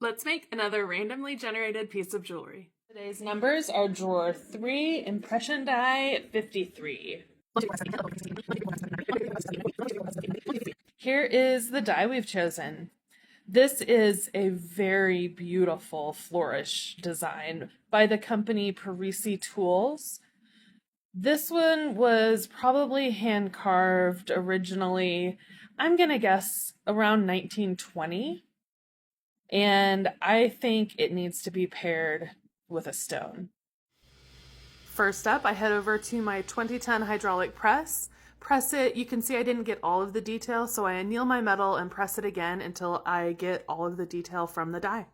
Let's make another randomly generated piece of jewelry. Today's numbers are drawer 3, impression die 53. Here is the die we've chosen. This is a very beautiful flourish design by the company Parisi Tools. This one was probably hand carved originally, I'm going to guess around 1920. And I think it needs to be paired with a stone. First up, I head over to my 2010 hydraulic press. Press it. You can see I didn't get all of the detail, so I anneal my metal and press it again until I get all of the detail from the die.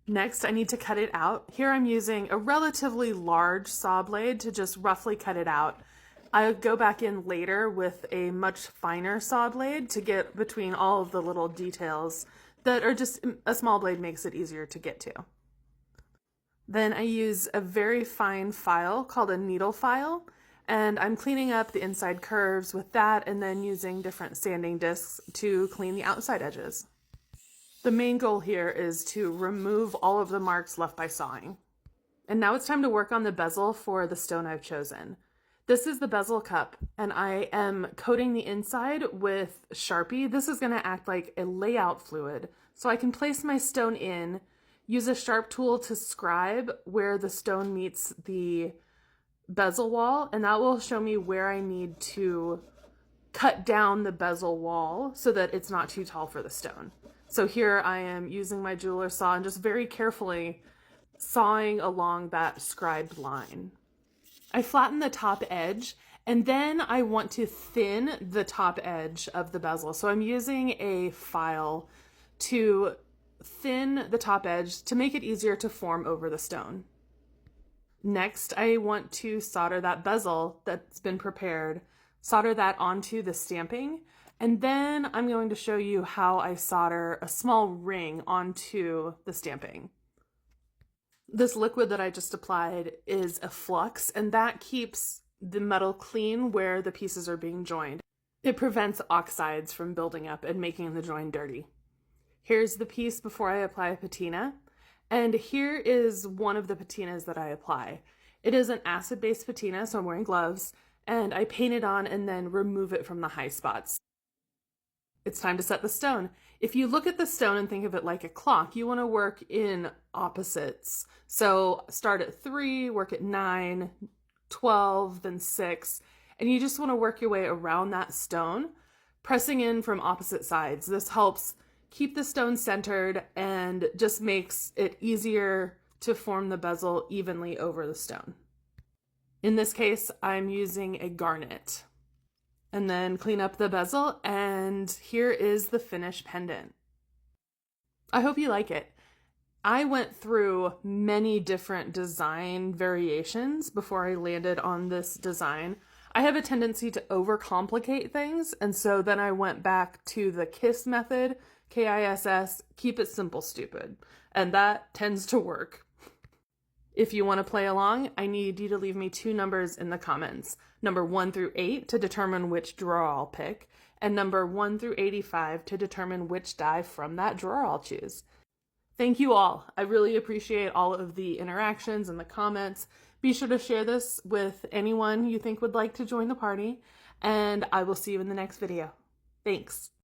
Next, I need to cut it out. Here I'm using a relatively large saw blade to just roughly cut it out. I go back in later with a much finer saw blade to get between all of the little details that are just, a small blade makes it easier to get to. Then I use a very fine file called a needle file, and I'm cleaning up the inside curves with that and then using different sanding discs to clean the outside edges. The main goal here is to remove all of the marks left by sawing. And now it's time to work on the bezel for the stone I've chosen. This is the bezel cup, and I am coating the inside with Sharpie. This is going to act like a layout fluid, so I can place my stone in, use a sharp tool to scribe where the stone meets the bezel wall, and that will show me where I need to cut down the bezel wall so that it's not too tall for the stone. So here I am using my jeweler's saw and just very carefully sawing along that scribed line. I flatten the top edge, and then I want to thin the top edge of the bezel. So I'm using a file to thin the top edge to make it easier to form over the stone. Next, I want to solder that bezel that's been prepared, solder that onto the stamping, and then I'm going to show you how I solder a small ring onto the stamping. This liquid that I just applied is a flux, and that keeps the metal clean where the pieces are being joined. It prevents oxides from building up and making the join dirty. Here's the piece before I apply a patina, and here is one of the patinas that I apply. It is an acid-based patina, so I'm wearing gloves, and I paint it on and then remove it from the high spots. It's time to set the stone. If you look at the stone and think of it like a clock, you want to work in opposites. So start at 3, work at 9, 12, then 6, and you just want to work your way around that stone, pressing in from opposite sides. This helps keep the stone centered and just makes it easier to form the bezel evenly over the stone. In this case, I'm using a garnet. And then clean up the bezel, and here is the finished pendant. I hope you like it. I went through many different design variations before I landed on this design. I have a tendency to overcomplicate things, and so then I went back to the KISS method, K-I-S-S, keep it simple, stupid. And that tends to work. If you want to play along, I need you to leave me 2 numbers in the comments. Number 1 through 8 to determine which drawer I'll pick, and number 1 through 85 to determine which die from that drawer I'll choose. Thank you all. I really appreciate all of the interactions and the comments. Be sure to share this with anyone you think would like to join the party, and I will see you in the next video. Thanks.